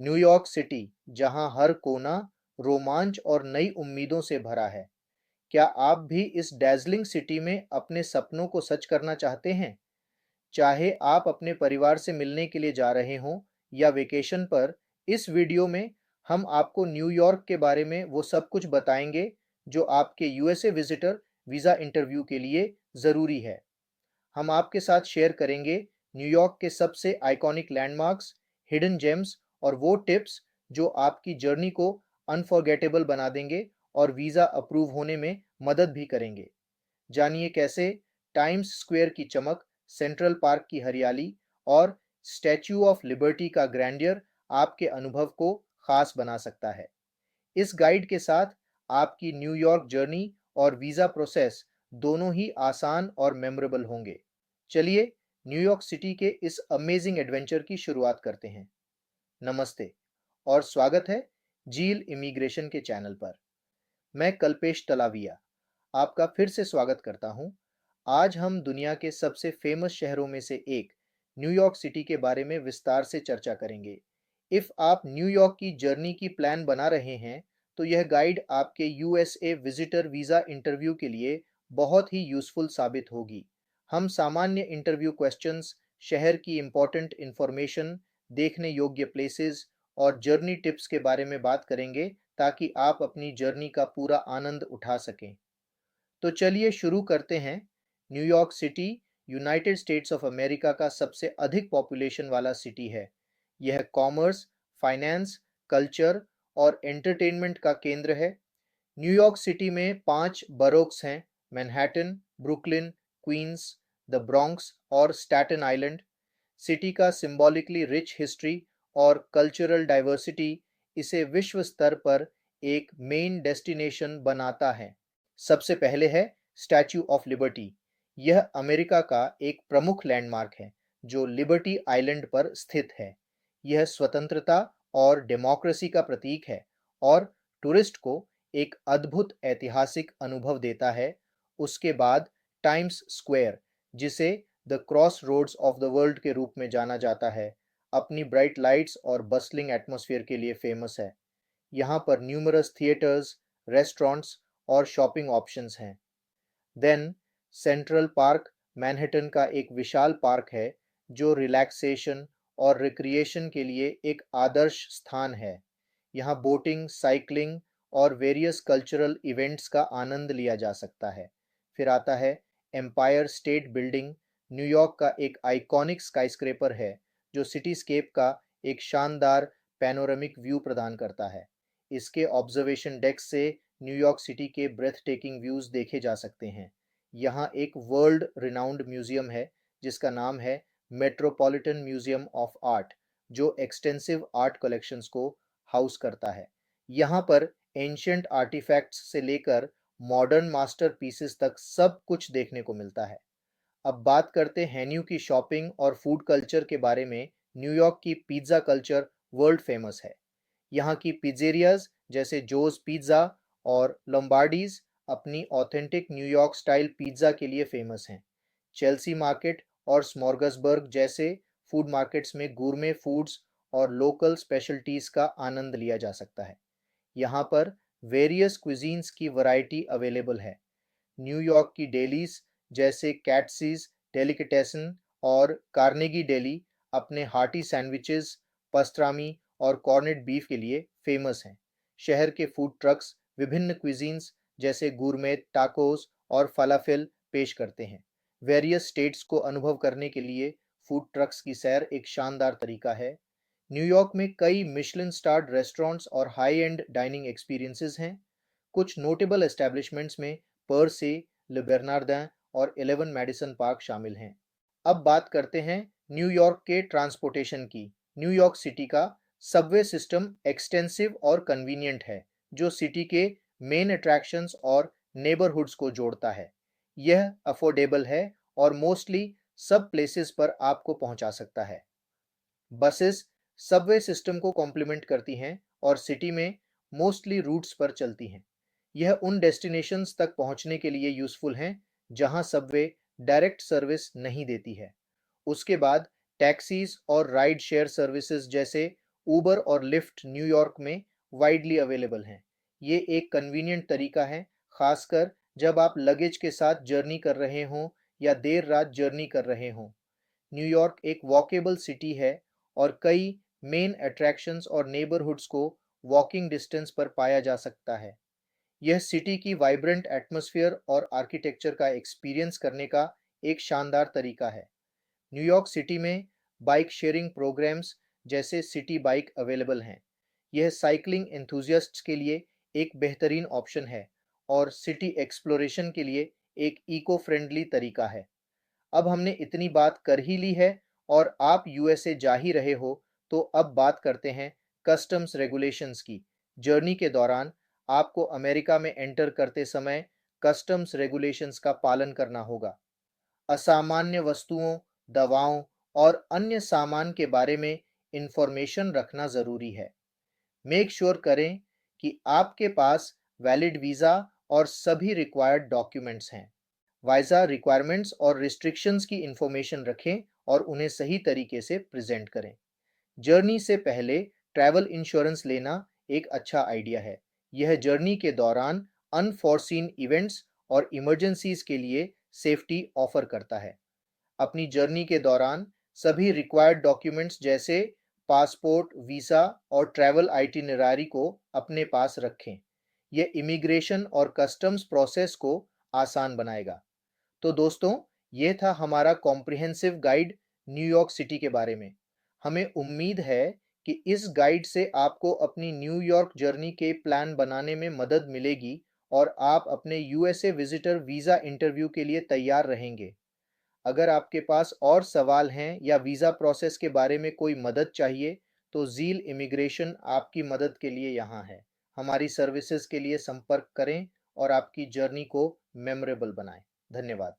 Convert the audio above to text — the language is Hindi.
न्यूयॉर्क सिटी, जहां हर कोना रोमांच और नई उम्मीदों से भरा है। क्या आप भी इस डैज़लिंग सिटी में अपने सपनों को सच करना चाहते हैं? चाहे आप अपने परिवार से मिलने के लिए जा रहे हों या वेकेशन पर, इस वीडियो में हम आपको न्यूयॉर्क के बारे में वो सब कुछ बताएंगे जो आपके यूएसए विजिटर वीज़ा इंटरव्यू के लिए ज़रूरी है। हम आपके साथ शेयर करेंगे न्यूयॉर्क के सबसे आइकॉनिक लैंडमार्क्स, हिडन जेम्स और वो टिप्स जो आपकी जर्नी को अनफॉरगेटेबल बना देंगे और वीज़ा अप्रूव होने में मदद भी करेंगे। जानिए कैसे टाइम्स स्क्वायर की चमक, सेंट्रल पार्क की हरियाली और स्टैच्यू ऑफ लिबर्टी का ग्रैंडियर आपके अनुभव को खास बना सकता है। इस गाइड के साथ आपकी न्यूयॉर्क जर्नी और वीज़ा प्रोसेस दोनों ही आसान और मेमोरेबल होंगे। चलिए न्यूयॉर्क सिटी के इस अमेजिंग एडवेंचर की शुरुआत करते हैं। नमस्ते और स्वागत है झील इमिग्रेशन के चैनल पर। मैं कल्पेश तलाविया आपका फिर से स्वागत करता हूं। आज हम दुनिया के सबसे फेमस शहरों में से एक न्यूयॉर्क सिटी के बारे में विस्तार से चर्चा करेंगे। इफ़ आप न्यूयॉर्क की जर्नी की प्लान बना रहे हैं, तो यह गाइड आपके यूएसए विजिटर वीज़ा इंटरव्यू के लिए बहुत ही यूज़फुल साबित होगी। हम सामान्य इंटरव्यू क्वेश्चंस, शहर की इम्पोर्टेंट इंफॉर्मेशन, देखने योग्य प्लेसेस और जर्नी टिप्स के बारे में बात करेंगे ताकि आप अपनी जर्नी का पूरा आनंद उठा सकें। तो चलिए शुरू करते हैं। New York City United States of America का सबसे अधिक पॉपुलेशन वाला सिटी है। यह कॉमर्स, फाइनेंस, कल्चर और एंटरटेनमेंट का केंद्र है। न्यूयॉर्क सिटी में 5 बरोक्स हैं: Manhattan, Brooklyn, Queens, the Bronx और स्टैटन आइलैंड। सिटी का सिंबॉलिकली रिच हिस्ट्री और कल्चरल डाइवर्सिटी इसे विश्व स्तर पर एक मेन डेस्टिनेशन बनाता है। सबसे पहले है स्टैच्यू ऑफ लिबर्टी। यह अमेरिका का एक प्रमुख लैंडमार्क है जो लिबर्टी आइलैंड पर स्थित है। यह स्वतंत्रता और डेमोक्रेसी का प्रतीक है और टूरिस्ट को एक अद्भुत ऐतिहासिक अनुभव देता है। उसके बाद टाइम्स स्क्वायर, जिसे the crossroads of the world के रूप में जाना जाता है, अपनी ब्राइट लाइट्स और बस्लिंग एटमॉस्फेयर के लिए फेमस है। यहाँ पर न्यूमरस थिएटर्स, रेस्टोरेंट्स और शॉपिंग ऑप्शंस हैं। देन सेंट्रल पार्क मैनहट्टन का एक विशाल पार्क है जो रिलैक्सेशन और रिक्रिएशन के लिए एक आदर्श स्थान है। यहाँ बोटिंग, साइकिलिंग और वेरियस कल्चरल इवेंट्स का आनंद लिया जा सकता है। फिर आता है एम्पायर स्टेट बिल्डिंग। न्यूयॉर्क का एक आइकॉनिक स्काईस्क्रेपर है जो सिटीस्केप का एक शानदार पैनोरामिक व्यू प्रदान करता है। इसके ऑब्जर्वेशन डेक से न्यूयॉर्क सिटी के ब्रेथ टेकिंग व्यूज़ देखे जा सकते हैं। यहाँ एक वर्ल्ड रिनाउंड म्यूजियम है जिसका नाम है मेट्रोपॉलिटन म्यूजियम ऑफ आर्ट, जो एक्सटेंसिव आर्ट कलेक्शंस को हाउस करता है। यहाँ पर एंशियंट आर्टिफैक्ट्स से लेकर मॉडर्न मास्टरपीसेस तक सब कुछ देखने को मिलता है। अब बात करते हैं न्यू की शॉपिंग और फूड कल्चर के बारे में। न्यूयॉर्क की पिज़्ज़ा कल्चर वर्ल्ड फेमस है। यहाँ की पिज़्ज़ेरियाज़ जैसे जोज़ पिज़्ज़ा और लोम्बार्डीज़ अपनी ऑथेंटिक न्यूयॉर्क स्टाइल पिज़्ज़ा के लिए फेमस हैं। चेल्सी मार्केट और स्मॉर्गसबर्ग जैसे फूड मार्केट्स में गूरमे फूड्स और लोकल स्पेशलिटीज़ का आनंद लिया जा सकता है। यहाँ पर वेरियस क्विजीन्स की वैरायटी अवेलेबल है। न्यूयॉर्क की डेलीज जैसे कैटसीज डेलिकेटेसन और कार्नेगी डेली अपने हार्टी सैंडविचेस, पस्ट्रामी और कॉर्नेड बीफ के लिए फेमस हैं। शहर के फूड ट्रक्स विभिन्न क्विजीन्स जैसे गुरमेट टाकोस और फलाफेल पेश करते हैं। वेरियस स्टेट्स को अनुभव करने के लिए फूड ट्रक्स की सैर एक शानदार तरीका है। न्यूयॉर्क में कई मिशेलिन स्टार्ड रेस्टोरेंट्स और हाई एंड डाइनिंग एक्सपीरियंसेस हैं। कुछ नोटेबल एस्टेब्लिशमेंट्स में पर से, ले बेर्नार्डिन और 11 मेडिसन पार्क शामिल हैं। अब बात करते हैं न्यूयॉर्क के ट्रांसपोर्टेशन की। न्यूयॉर्क सिटी का सबवे सिस्टम एक्सटेंसिव और कन्वीनियंट है, जो सिटी के मेन अट्रैक्शंस और नेबरहुड्स को जोड़ता है। यह अफोर्डेबल है और मोस्टली सब प्लेसेस पर आपको पहुंचा सकता है। बसेस सबवे सिस्टम को कॉम्प्लीमेंट करती हैं और सिटी में मोस्टली रूट्स पर चलती हैं। यह उन डेस्टिनेशंस तक पहुंचने के लिए यूज़फुल हैं जहां सबवे डायरेक्ट सर्विस नहीं देती है। उसके बाद टैक्सीज और राइड शेयर सर्विसेज जैसे ऊबर और लिफ्ट न्यूयॉर्क में वाइडली अवेलेबल हैं। ये एक कन्वीनियंट तरीका है, खासकर जब आप लगेज के साथ जर्नी कर रहे हों या देर रात जर्नी कर रहे हों। न्यूयॉर्क एक वॉकेबल सिटी है और कई मेन अट्रैक्शंस और नेबरहुड्स को वॉकिंग डिस्टेंस पर पाया जा सकता है। यह सिटी की वाइब्रेंट एटमॉस्फेयर और आर्किटेक्चर का एक्सपीरियंस करने का एक शानदार तरीका है। न्यूयॉर्क सिटी में बाइक शेयरिंग प्रोग्राम्स जैसे सिटी बाइक अवेलेबल हैं। यह साइकिलिंग एंथुसियास्ट्स के लिए एक बेहतरीन ऑप्शन है और सिटी एक्सप्लोरेशन के लिए एक इको फ्रेंडली तरीका है। अब हमने इतनी बात कर ही ली है और आप यूएसए जा ही रहे हो, तो अब बात करते हैं कस्टम्स रेगुलेशंस की। जर्नी के दौरान आपको अमेरिका में एंटर करते समय कस्टम्स रेगुलेशंस का पालन करना होगा। असामान्य वस्तुओं, दवाओं और अन्य सामान के बारे में इंफॉर्मेशन रखना ज़रूरी है। मेक श्योर करें कि आपके पास वैलिड वीज़ा और सभी रिक्वायर्ड डॉक्यूमेंट्स हैं। वीज़ा रिक्वायरमेंट्स और रिस्ट्रिक्शंस की इंफॉर्मेशन रखें और उन्हें सही तरीके से प्रेजेंट करें। जर्नी से पहले ट्रैवल इंश्योरेंस लेना एक अच्छा आइडिया है। यह जर्नी के दौरान अनफोर्सीन इवेंट्स और इमरजेंसीज के लिए सेफ्टी ऑफर करता है। अपनी जर्नी के दौरान सभी रिक्वायर्ड डॉक्यूमेंट्स जैसे पासपोर्ट, वीज़ा और ट्रैवल आइटिनरारी को अपने पास रखें। यह इमिग्रेशन और कस्टम्स प्रोसेस को आसान बनाएगा। तो दोस्तों, ये था हमारा कॉम्प्रिहेंसिव गाइड न्यूयॉर्क सिटी के बारे में। हमें उम्मीद है कि इस गाइड से आपको अपनी न्यूयॉर्क जर्नी के प्लान बनाने में मदद मिलेगी और आप अपने यूएसए विजिटर वीज़ा इंटरव्यू के लिए तैयार रहेंगे। अगर आपके पास और सवाल हैं या वीज़ा प्रोसेस के बारे में कोई मदद चाहिए, तो ज़ील इमिग्रेशन आपकी मदद के लिए यहाँ है। हमारी सर्विसेज के लिए संपर्क करें और आपकी जर्नी को मेमोरेबल बनाएं। धन्यवाद।